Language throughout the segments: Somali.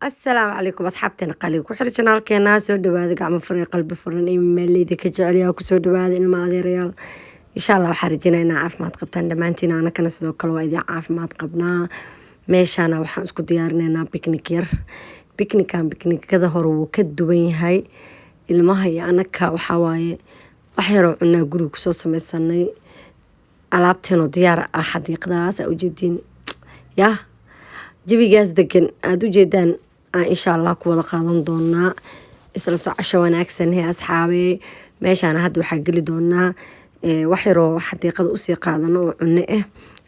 السلام عليكم أصحابتنا قليل كحر جنال كنا سود بعد قام فريق قلب فرن إما اللي ذيك جعلي أو سود بعد الماضي ريال إن شاء الله وحرجنا إن عاف ما تقبتنا دمانتنا أنا كنا سود كل واحد عاف ما تقبنا ماشي أنا وحنس كنت يارنا بيكنيكير بيكنيك كذا هرو كدوين هاي المهي أنا كوحواي وحيرو عنا جروك صوص مسني alaabteeno diyaar ah xadiiqdaas u jeedin ya jabigaas degan aad u jeedaan insha Allah ku wada qaadan doonaa isla socosho wanaagsan ee asxaabe meeshaan hadda waxa gali doonaa wax yar oo xadiiqada u sii qaadano oo cunno ah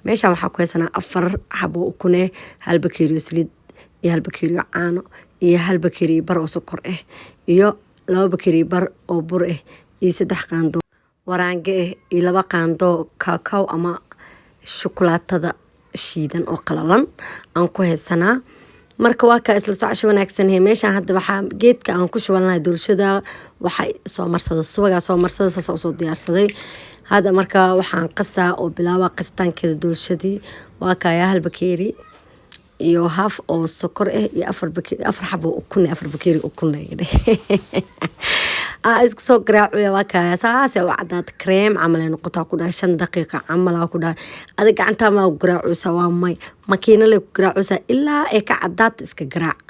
meeshaan waxa ku haysanaa 4 xabo ukune hal bakeeriyo saliid iyo hal bakeeriyo caano iyo hal bakeeriyo bar oo sokor ah iyo 2 bakeeriyo bar oo bur ah iyo 3 qaando waraange iyo 2 qaando kakao ama shukulaatada shiidan oo qalalan aan ku haysanaa marka waa ka isla socosho wanaagsan ee meeshaan hadda waxa geedka aan ku shubalnahay dulshada waxa soo marsada subaga soo marsada soo diyaarsaday hada marka waxaan qasaa oo bilaaba qastaankeeda dulshadii waa ka hal bakeeri iyo half oo sokor ah iyo 4 xabo ukun 4 bakeeri ukun isku soo garaaciyo waa ka saas oo cadaad cream camal noqoto ku dhahay 5 daqiiqo camal ku dhahay adiga gacanta ma garaaciyo waa may makiina la garaaciyo ilaa ay ka cadaad iska garaac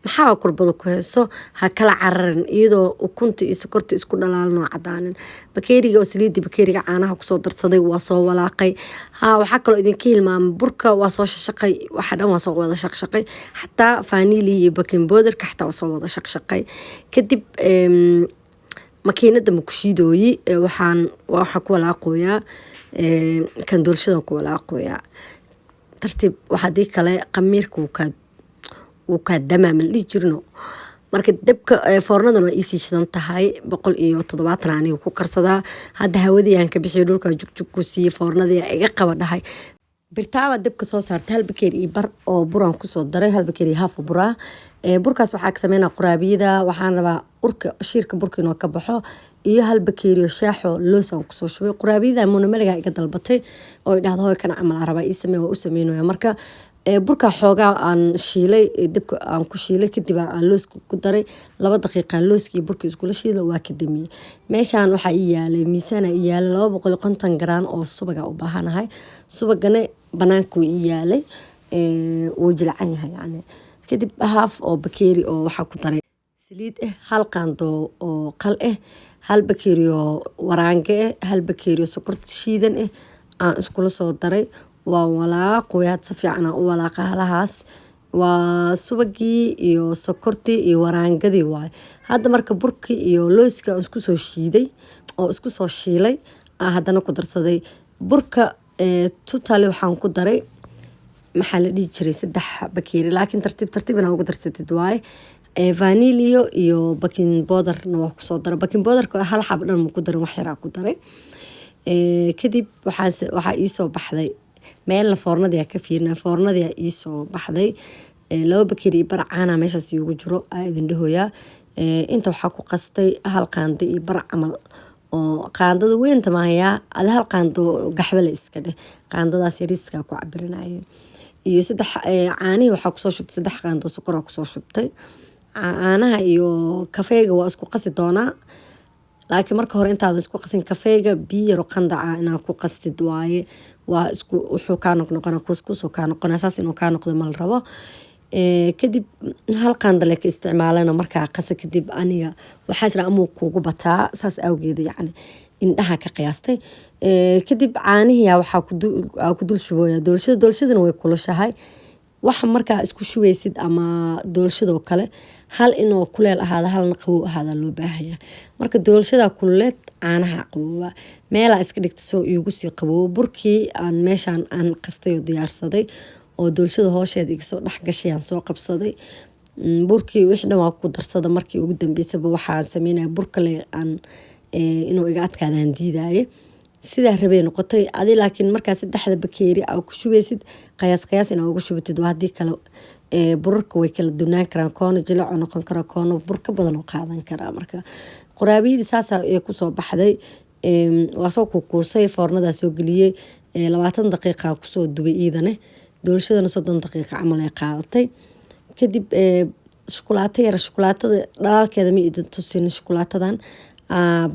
maxaa kurbada ku hayso ha kala cararin iyadoo ukunta iyo sokorta isku dhalaalno cadaanin bakeeriga oo saliid bakeeriga caanaha ku soo darsaday waa soo walaaqay waxa kale idinka hilmaam burka waa soo shaqay waxa dhan waa soo wada shaqay xataa vanilla iyo baking powder ka xataa waa soo wada shaqay kadib makiinada mukushiidooyi waxa ku walaaqoyaa kan dulshada ku walaaqoyaa tartiib waxa dii kale qamiirku ka damaam li jirno marka dabka foornadan waa isi shidan tahay 170 aniga ku karsadaa hadda hawadii aan ka bixiyo dhulka jugjug ku sii foornadii iga qaba dhahay birtaaba dabka soo saartay hal bakeeri iyo bar oo buraan ku soo daray hal bakeeri half buraa burkaas waxa ka sameeyna quraabiyada waxaan rabaa urka shiirka burka inoo ka baxo iyo hal bakeeri oo shaaxo loosan ku soo shubay quraabiyada monomaliga iga dalbatay oo idhaahdo hooy kana amal araba ii sameeyo u sameeyno marka burka xoogaa aan shiilay dabka aan ku shiilay kadib aan loos ku daray 2 daqiiqo looskii burka isku la shiiday waa ka damiyay meeshaan waxa ii yaalay miisaan ii yaalay 250 gram oo subaga u baahanahay subagana banaanku ii yaalay oo jilcan yahay yani kadib half oo bakeeri oo waxa ku daray saliid hal qaando oo qal hal bakeeri oo waraange hal bakeeri oo sokorta shiidan aan isku la soo daray waa walaaqoyaad si fiican u walaaqa halahaas waa subagii iyo sokortii iyo waraangadii waay hadda marka burkii iyo looska isku soo shiiday oo isku soo shiilay haddana ku darsaday burka totally waxaan ku daray maxaa la dhihi jiray 3 bakeeri laakiin tartiibna ugu darsatid waay vanilla iyo baking powder waa ku soo daray baking powder ka hal xab dhan ku darin wax yar ku daray kadib waxa ii soo baxday meel foornadii ka fiirnaa foornadii ii soo baxday 2 bakeeri bar caana meeshaas ugu jiro idin dhahoya inta waxa ku qastay hal qaando iyo bar camal oo qaandada weynta maaya hal qaando gaxwale iska dheh qaandadaas yariiska ku cabirinayo iyo 3 caani waxa ku soo shubtay 3 qaando sokor ku soo shubtay caanaha iyo kafeega waa isku qasi doonaa laakiin marka hore intaad isku qasin kafeega biyo qandaca inaa ku qastid waaye waa isku wuxuu ka noqon kuskus ka noqon asaas inuu ka noqdo mal rabo kadib hal qaando la ka isticmaalana marka qasa kadib aniga waxa isra amu kugu bataa saas awgeed yani indhaha ka qiyaastay kadib caanihi waxa ku dul shubooya doolshadana way kulushahay waxa marka isku shubeysid ama doolshado kale hal inoo kuleel ahaada halna qabow ahaada loo baahanyaa marka doolshada kuleed caanaha qabowba meela iska dhigta soo iigu sii qabow burkii aan meeshaan aan qastay oo diyaarsaday oo doolshada hoosheeda iga soo dhex gashay aan soo qabsaday burkii wixii dhan waa ku darsada markii ugu dambeysay waxaan sameynaa burka le aan inuu iga adkaadaan diidaaye sidaa rabay noqotay adi laakiin markaa 3 bakeeri aad ku shubeysid qiyaas inaad ugu shubatid waa hadii kale burarka way kala dunaan karaan koona jilaac noqon kara koona burka badan oo qaadan kara marka quraabiyada saasa ee ku soo baxday waa soo ku kuusay foornada soo galiyay 20 daqiiqo ku soo dubay iidane doolshadana 30 daqiiqo camal ay qaadatay kadib shukulaato yar shukulaatada dhalaalkeeda ma idin tusin shukulaatadan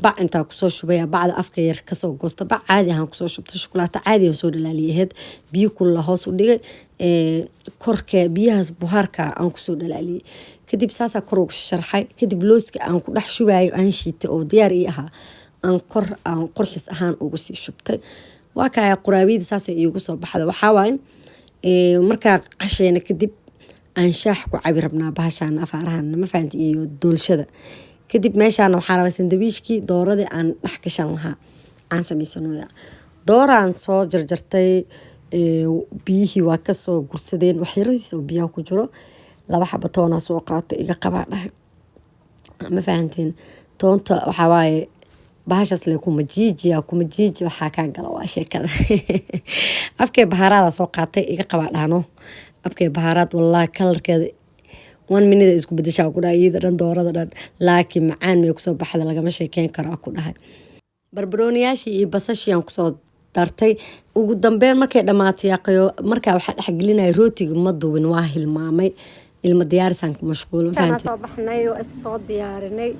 bac intaa kusoo shubaya bacda afka yar kasoo goosta bac caadi ahaan kusoo shubta shukulaato caadi aan soo dhalaaliyaheed biyo kulula hoos u dhigay korkee biyahaas buhaarka aan kusoo dhalaaliyay kadib saasaa kor ugu sharxay kadib looska aan ku dhex shubayo aan shiitay oo diyaar ii ahaa aan qorxis ahaan ugu sii shubtay waa kaya quraabiyada saasay iigu soo baxda waxaa waaye markaa qasheena kadib aan shaax ku cabi rabnaa bahashaan afaarahan ma fahanti iyo doolshada kadib meeshaan waxaa rabaa sandawiishkii dooradii aan dhex gashan lahaa aan samaysanoya dooraan soo jarjartay biyihii waa kasoo gursadeen waxyaradiis oo biyaha ku jiro 2 xabo toonaa soo qaatay iga qabaa dhahay ma fahantiin toonta waxaa waaye bahashaas le kuma jiiji waxaa kaa gala waa sheekada afkee bahaaraada soo qaatay iga qabaa dhahno afkee bahaaraad wallahi kalarkeeda 1 minute isku bedeshaa ku dhahay iyada dhan doorada dhan laakiin macaan may kusoo baxda lagama sheekeyn karaa ku dhahay barbarooniyaashii iyo basashii aan kusoo dartay ugu dambeyn markay dhamaatay aqayo markaa waxaa dhexgelinaya rootiga ma duubin waa hilmaamay ilma diyaarisaan ku mashquulin fahanti soo baxnay oo is soo diyaarinay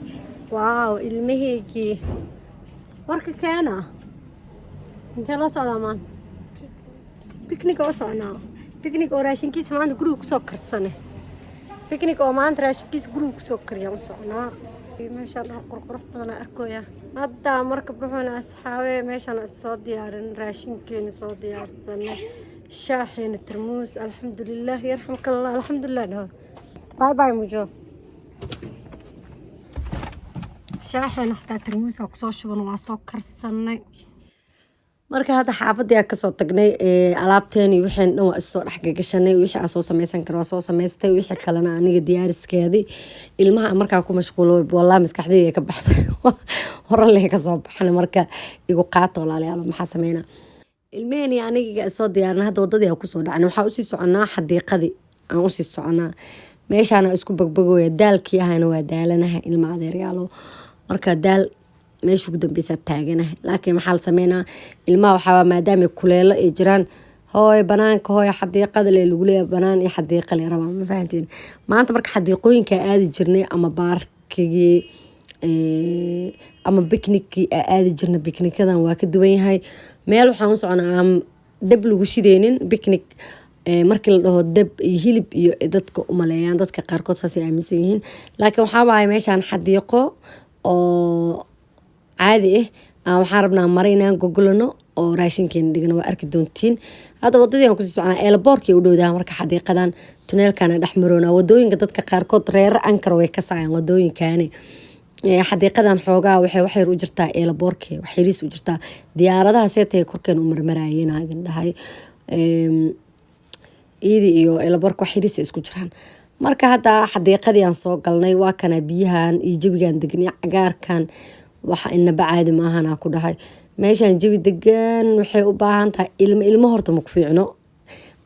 waaw ilmaheygii warka keena intee la socdaa maan picnic oo soconaa picnic oo raashinkiisa maanta guriga kusoo karsane picnic oo maanta raashinkiisa guriga kusoo kariya u soconaa meeshaan qurqurux badan arkooya hadda marka buxuna asxaabe meeshaan soo diyaarin raashinkeena soo diyaarsanay shaaxeena tarmuus alxamdulillaah yarxamkallah alxamdulillaah باي باي موجو شاحن حتى ترموسها كسو شبن waa soo karsanay marka hadda xaafadii ka soo tagnay alaabteeni wixii dhan waa soo dhaxgagashanay wixii aan soo sameeysan karo soo sameystay wixii kalena aniga diyaariskeedii ilmaha markaa ku mashquulo wallahi maskaxdayda ka baxday hore leh ka soo baxnay marka igu qaato walaalayaal maxaa sameeyna ilmeeni aniga soo diyaarna hadda wadadii ku soo dhacnay waxa u sii soconaa xadiiqadii aan u sii soconaa meeshaan isku bagbagoya daalkii ahayna waa daalanahay ilma adeeryaalo marka daal meesha ugu dambeysa taaganahay laakiin maxaa la sameynaa ilmaha waxaa maadaama kuleelo ay jiraan hooy banaanka hooy xadiiqada le lagu leeyahay banaan iyo xadiiqa le rabaa ma fahantiin maanta marka xadiiqooyinka aadi jirnay ama baarkigii ama biknikii aadi jirnay biknikadan waa ka duwan yahay meel waxaan u soconaa dab lagu shideynin biknik markii la dhaho dab iyo hilib iyo dadka u maleeyaan dadka qaarkood saasay aaminsan yihiin laakiin waxaa waaye meeshaan xadiiqo oo caadi ah waxaan rabnaa mara inaan gogolano oo raashinkeena dhigano waa arki doontiin hadda wadadii aan kusii soconaa eelboorkii u dhowdaha marka xadiiqadan tuneelkana dhex maroonaa wadooyinka dadka qaarkood reero ankara way ka saayaan wadooyinkaani xadiiqadan xoogaa waxay waxyar u jirtaa eelboorkii waxyariis u jirtaa diyaaradaha seetay korkeen u marmarayeen idin dhahay iidi iyo eelboorka waxyariis isku jiraan marka hadda xadiiqadii aan soo galnay waa kana biyahan iyo jawigan degnay cagaarkan waxa inaba caadi maahana ku dhahay meeshaan jawi degan waxay u baahan tahay ilmo horta ma ku fiicno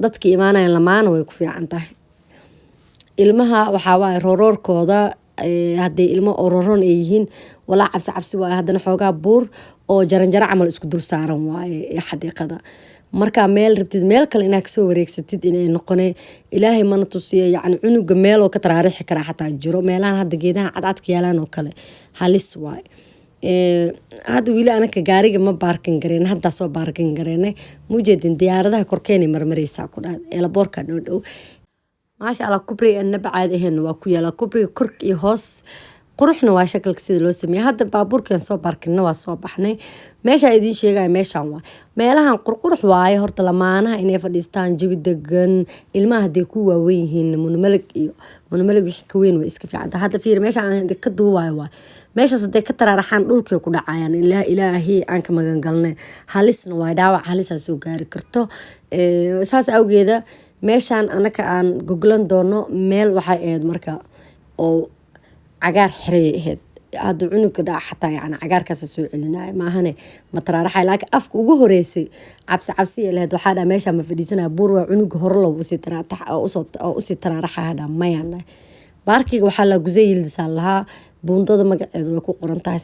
dadka imaanayaan lamaana way ku fiican tahay ilmaha waxaa waaye roorkooda hadday ilmo ororon ay yihiin walaa cabsi waaye haddana xoogaa buur oo jaranjaro camal isku dul saaran waaye xadiiqada markaa meel rabtid meel kale inaad kasoo wareegsatid inay noqone ilaahay mana tusiyo yacni cunuga meeloo ka taraarixi karaa xataa jiro meelahan hadda geedaha cadcadka yaalaan oo kale halis waaye hadda wili anaka gaariga ma baarkin gareen haddaa soo baarkin gareynay mujeedin diyaaradaha korkeenay marmareysaa ku dhaad eelaboorka dhow maasha allah kubriga annaba caadi ahayn waa ku yaala kubriga kork iyo hoos quruxna waa shakalka sida loo sameeyay hadda baabuurkan soo baarkinna waa soo baxnay meesha idiin sheegaya meeshaan waa meelahan qurqurux waaye horta lamaanaha inay fadhiistaan jawi degan ilmaha hadday ku waaweyn yihiin munamalig wixii ka weyn way iska fiicanta hadda fiir meeshaan aan ka duubayo waa meeshaas hadday ka taraaraxaan dhulkay ku dhacayaan ilaahi aan ka magan galnay halisna waa dhaawac halisaa soo gaari karto saas awgeeda meeshaan anaka aan goglan doono meel waxay ahayd marka oo cagaar xirey ahayd hadda cunuga dhaca xataa yani cagaarkaas soo celinaya maahane ma taraaraxay laakiin afka ugu horeysay cabsi lahayd waxaa dhaa meeshaan ma fadhiisanaya buur waa cunuga hore loo usii taraaraxaya dhaa mayaan baarkiga waxaa la gusay yildisaa lahaa buundada magaceedu way ku qoran tahay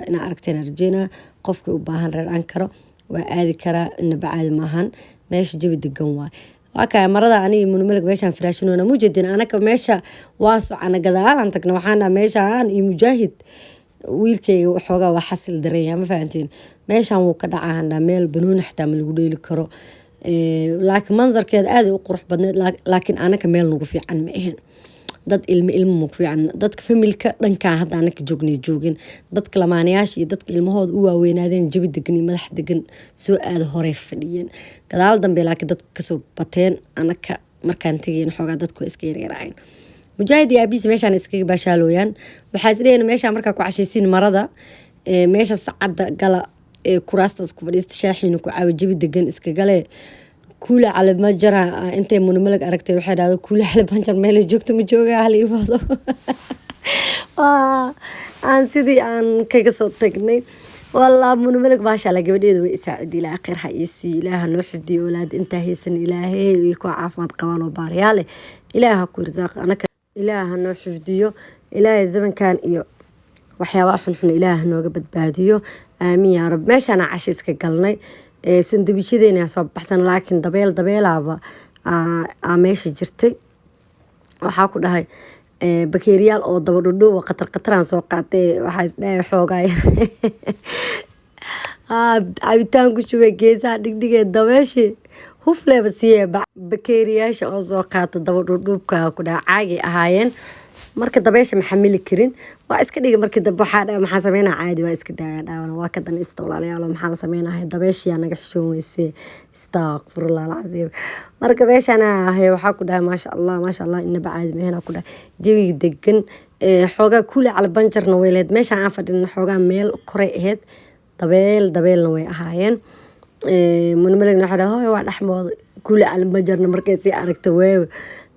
inaa aragteen arjeena qofkii u baahan reer ankaro waa aadi karaa inaba caadi maahan meesha jawi degan waay وأكا مرة أني من ملك ماشان فراشنونا موجودين أنا كماشا واسع أنا قدال عن تكنا وحنا ماشا عن مجاهد wiilkayga waxoogaa waa xasil dareeyaa ma fahantiin meeshaan wuu ka dhacaa handhaa meel banooni xitaa ma lagu dheeli karo laakiin manzarkeeda aad ay u qurux badneed laakiin anaka meel nagu fiican ma ahan dad ilmo maku fiican dadka familka dhankaa hadda anaka joognay joogin dadka lamaanayaasha iyo dadka ilmahooda u waaweynaadeen jabi degan iyo madax degan soo aada horey fadhiyeen gadaal dambe laakiin dadka kasoo bateen anaka markaan tegayn xoogaa dadku waa iska yaryaraayeen mujaahid iyo aabiis meeshaan iskaga baashaalooyaan waxaa isleeyahay meeshaan markaa ku cashaysiin marada meesha sacadda gala kuraastaas ku fadhiista shaaxiina ku caawa jabi degan iska gale kuula cali majara intay munumalag aragtay waxay dhahdo kuula cali banjar meelay joogto ma joogaa hal imaado aan sidii aan kaga soo tagnay والله من ملك باشا على قبل إذا يساعد إلى آخر حيسي إله نحفظي أولاد انتهي سن إلهي ويكون عافمات قوان وباريالي إله كو رزاق أنا إله نحفظيه إله الزمن كان إيو وحيا واحد حن إله نوقبت باديو آمين يا رب ماشي أنا عشيسك قلني سندبيشي ديني أصاب بحسن لكن دبيل عبا ماشي جرتي وحاكو لهاي بكيريال oo dabadhudhu qatarqataraan soo qaatay waxa isdhaay xoogay cabitaan ku shubay geesaha dhigdhigee dabeeshi hufleeba siiyay bakeeriyaasha oo soo qaata dabadhudhubka ku dhacaagay ahaayeen marka dabeesha ma xamili karin waa iska dhigay markii dab maxaa sameynaa caadi waa iska daaya dhaawana waa ka dan istolaalayaal maxaa la sameynahay dabeeshiya naga xishoon weysay astaghfirullah alcadiim marka meeshana ahay waxaa ku dhahay maasha allah inaba caadi meena ku dhahay jawiga degan xoogaa kuuli cali banjarna way leed meeshaan aan fadhina xoogaa meel koray ahayd dabeelna way ahaayeen munmalagna waxaa dhahay waa dhaxmooda kuuli cali banjarna markay sii aragta weewe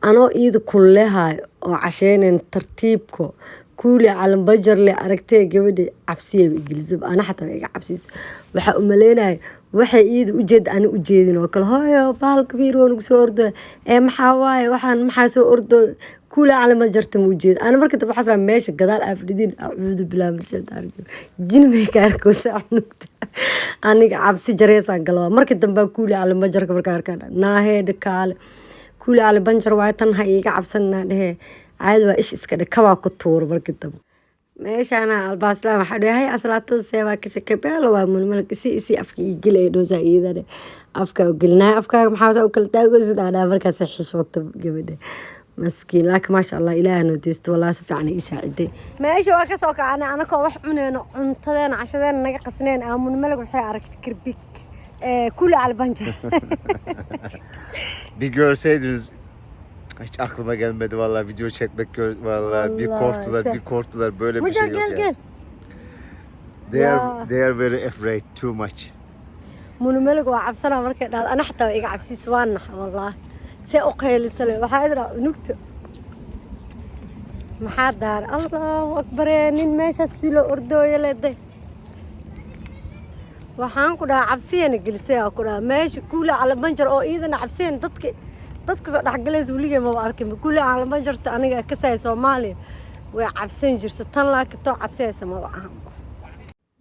anoo iida kullehaay oo casheynayn tartiibko kuuli cali banjar le aragtay gabadha cabsiya ingiliisab ana xataa iga cabsiisa waxa u maleynay waxay iida u jeed ana u jeedin oo kale hooyo baalka fiir oo nagu soo ordo maxaa waaye waxaan maxaa soo ordo kuuli cali banjarta mu jeed ana markii dab xasra meesha gadaal afridin acuudu bilaa marshad arjo jin may ka arko saacnugta aniga cabsi jareesa galwa markii dambe kuuli cali banjarka markaa arkaan naaheed kaale kuuli cali banjar waa tan ha iga cabsanaa dhehe caadi waa ish iska dhe kabaa ku tuur markii dambe meeshaana albaaslaan waxaa dhahay aslaatada seebaa ka shakabeelo waa mulmalak isi afka ii gelay dhoosaa iidane afka u gelinaa afkaaga maxaa u kala taago sidaa dhaa markaas xishoota gabadha maskiin laakiin maasha allah ilaaha noo deysto wallah si fiican ii saaciday meesha waa ka soo kacana anakoo wax cuneyno cuntadeena cashadeena naga qasneen mulmalak waxay aragtay kirbik kuuli cali banjar bir görseydiniz hiç aklıma gelmedi vallahi video çekmek vallahi bir korktular böyle bir şey yok yani. They are very afraid too much. munumelig waa cabsana markay dhaad ana xataa iga cabsiis waana wallahi si u qeylisay waxa idra nugto maxaa daar allahu akbar nin meesha si loo ordooyo leeday waxaan ku dhahay cabsiyana gelisay ku dhahay meesha kuuli cali banjar oo iidana cabsiyana dadka soo dhaxgalays waligeed ma arkin kuuli cali banjarta aniga ka saay Soomaaliya way cabsan jirta tan laakiin too cabsaysa ma ahan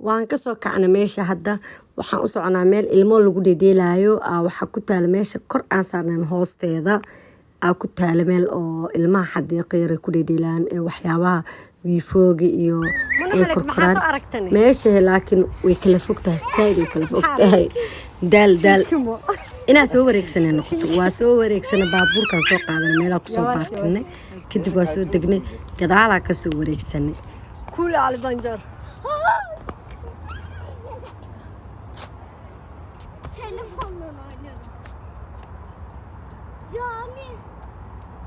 waan ka soo kacna meesha hadda waxaan u soconaa meel ilmo lagu dheedheelaayo waxa ku taal meesha kor aan saarnaan hoosteeda ku taal meel oo ilmaha xadiiqeeyay ku dheedheelaan waxyaabaha wiifooga iyo korkoraan meesha laakiin way kala fogtahay sayd way kala fogtahay daal inaa soo wareegsanay noqoto waa soo wareegsanay baabuurkan soo qaadanay meelaha ku soo baarkinay kadib waa soo degnay gadaalaa ka soo wareegsanay kuuli cali banjar telefondan oynuyorum. Cami.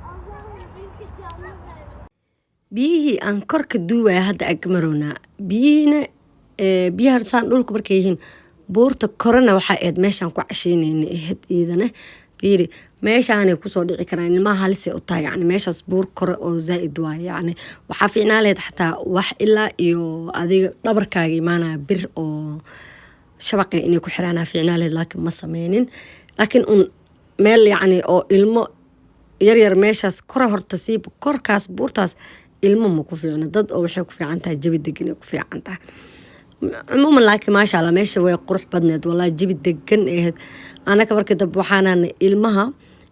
Allah'ım ilk cami ver. biyihii aan korka duuwaya hadda agmarownaa biyaha saan dhulka markay yihiin buurta korona waxaa ahayd meeshaan ku casheynayna ahayd iidana fiiri meeshaanay kusoo dhici karaan ilmaha halisay u tahay yani meeshaas buur kore oo zaa'id waaye yani waxaa fiicnaa lahayd xataa wax ilaa iyo adiga dhabarkaaga imaanaya bir oo shabaqay inay ku xiraanaa fiicnaa lahayd laakiin ma sameynin laakiin un meel yani oo ilmo yaryar meeshaas kora horta sii korkaas buurtaas ilmo ma ku fiicna dad oo waxay ku fiican tahay jabi degan ay ku fiican tahay عموما لكن ما شاء الله ماشي way qurux badneed wallahi jabi degan ahayd anaka markii dab waxaanana ilmaha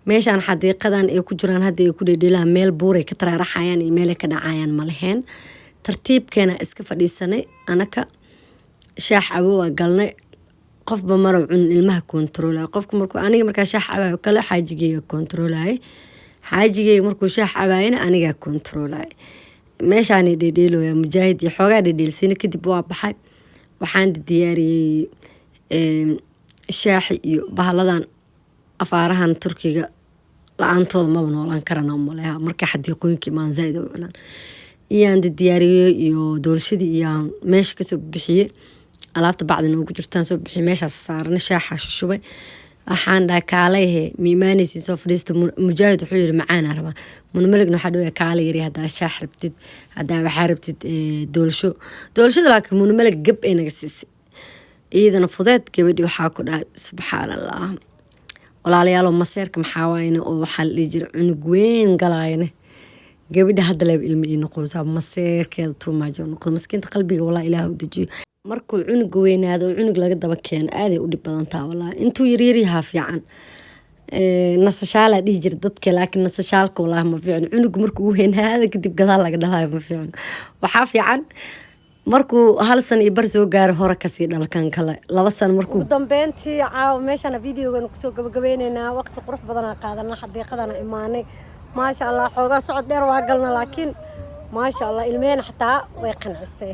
meeshaan xadiiqadan ay ku jiraan hadda ay ku dhedhelaan meel buuray ka taraaraxayaan iyo meelay ka dhacayaan ma lahayn tartiibkeena iska fadhiisanay anaka shaax cabo waa galnay qofba mara cun ilmaha kontroolaya qofka markuu aniga markaa shaax cabayo kale xaajigeyga kontroolaya xaajigeyga markuu shaax cabayana aniga kontroolaya meeshaan dhedheelooya mujaahid iyo xoogaa dhedheelsiina kadib waa baxay waxaan diyaariyey shaaxi iyo bahaladan afaarahan turkiga la-aantooda maba noolaan karana maleha marka xadiiqooyinka imaan zaaid u cunaan iyaan diyaariyey iyo doolshadii iyaan meesha kasoo bixiyey alaabta bacdina ugu jirtaan soo bixiyey meeshaas saarana shaaxa shubay waxaan dhahay kaalehe miimaanaysiin soo fadhiista mujaahid wuxuu yiri macaana rabaa munmaligna waxaa dhawaya kaale yari haddaa shaax rabtid haddaa waxaa rabtid doolshada laakiin munmalig gab ay naga siisay iyadana fudeed gabadhi waxaa ku dhahay subxaan allah walaalayaalo maseerka maxaa waayna oo waxaa la dhihi jira cunug weyn galaayane gabadha hadda leeb ilmi ii noqoysaa maseerkeeda tuumaajo noqdo maskiinta qalbiga walaa ilaah u dejiyo markuu cunuga weynaado oo cunug laga daba keeno aaday u dhib badantaa walaa intuu yaryaryahaa fiican nasashaalaa dhihi jira dadka laakiin nasashaalka walaa ma fiican cunuga markuu weynaado kadib gadaal laga dhalayo ma fiican waxaa fiican markuu 1 sano iyo bar soo gaaro hore kasii dhalkan kale 2 sano markuu ugu dambeyntii caawa meeshana videogan kusoo gabagabaynaynaa waqti qurux badan aan qaadanaa xadiiqadana imaanay maasha allah xoogaa socod dheer waa galna laakiin maasha allah ilmeen xataa way qancisay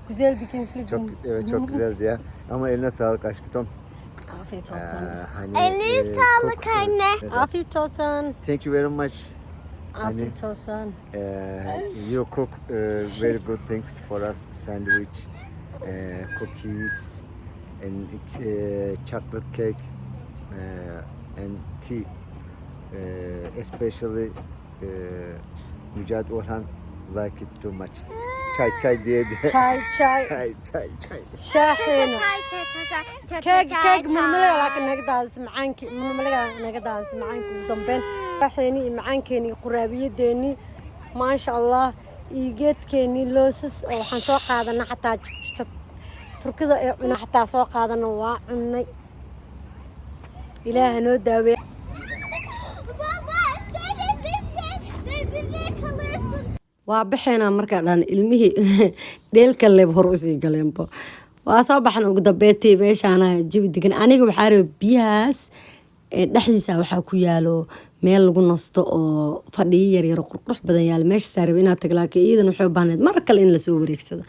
güzel bir keyifli Çok evet çok güzeldi ya. Ama eline sağlık aşkım. afiyet olsun Eline sağlık anne. afiyet olsun Thank you very much. afiyet olsun You cook very good things for us. Sandwich, cookies, and chocolate cake, and tea. Especially Mücahit Orhan like it too much. Çay diye. çay Çay. شاحنة كيك Çay. ململة لكن نقدر معانك ململة نقدر معانك ضمبين حيني معانكني قرابية ديني ما شاء الله يجت كني لوسس أو حنسوق هذا حتى تركض حتى سوق هذا نوع عني إله نوداوي waa bixina marka dhan ilmihii dheelka leeb hor u sii galeenbo waa soo baxan ugu dambeeyay meeshaana jawi degan aniga waxaa rabay biyahaas dhexdiisa waxaa ku yaalo meel lagu nasto oo fadhiyo yar yar qurux badan yaal meesha saarib inaad taglaakiin iidan wuxuu baahnaa mar kale in la soo wareegsado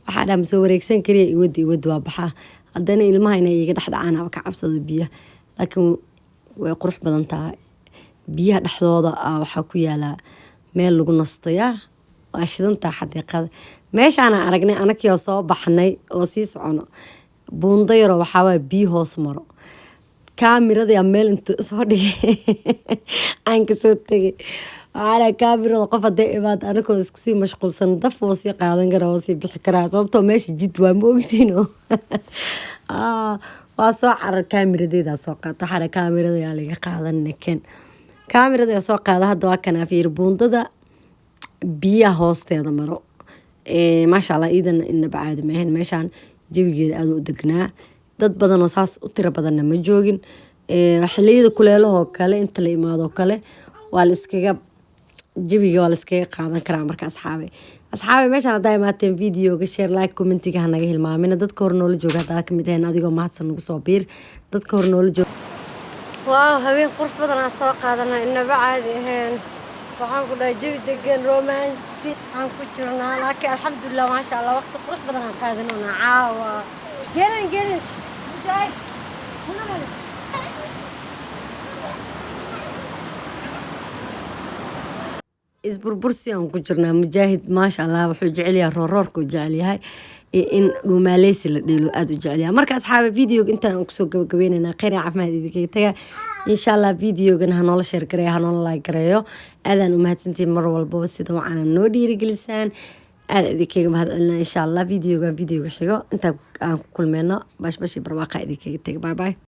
waxaa dham soo wareegsan kariya iwadi waa baxaa haddana ilmaha inay iga dhexdhacaan ka cabsado biyaha laakiin way qurux badan tahay biyaha dhexdooda waxaa ku yaala meel lagu nasto yaa waa shidantaa xadiiqada meeshaana aragnay anakii oo soo baxnay oo sii socono buundo yaro waxaa waaya biyo hoos maro kaamirada meel inta soo dhigay aan kasoo tegay waxaana kaamirada qof hadday imaad anakoo iskusii mashquulsan daf woo sii qaadan karaa woo sii bixi karaa sababtoo meesha jid waa ma ogtiino waa soo carar kaamiradeedaa soo qaata waxaana kaamirada yaa laga qaadan ken kaamirada yaa soo qaada hadda waa kanaa fiir buundada biyaha hoosteeda maro maasha allah iidan inaba caadi maahayn meeshaan jawigeeda aada u degnaa dad badan oo saas u tiro badanna ma joogin xilliyada kuleelahoo kale inta la imaadoo kale waa la iskaga jawiga waa la iskaga qaadan karaa marka asxaabe meeshaan haddaa imaateen videoga share like commentiga hanaga hilmaamina dadka hor noola jooga haddaa kamid ahayn adigoo mahadsan nagu soo biir dadka hor noola jooga waaw habeen qurux badanaa soo qaadana inaba caadi ahayn waxaan ku dhahay jawi degan romansi aan ku jirnaa laakiin alxamdulilah maasha allah waqti qurux badan aan qaadanona caawa gelin mujaahid isburbursi aan ku jirnaa mujaahid maasha allah wuxuu jecel yahay roorroorka uu jecel yahay in dhumaaleysi la dheelo aada u jecel yahay marka asxaabe videoga intaan kusoo gabagabaynaynaa kheyr iyo caafimaad idinkaga taga insha allah videogan ha noola sheer gareeyo ha noola like gareeyo aadaan u mahadsantiin mar walbaba sida waxaana noo dhiirigelisaan aada idinkaga mahad celinaa insha allah videoga xigo intaa aan ku kulmeyno bashbashi barwaaqa idinkaga taga bye bye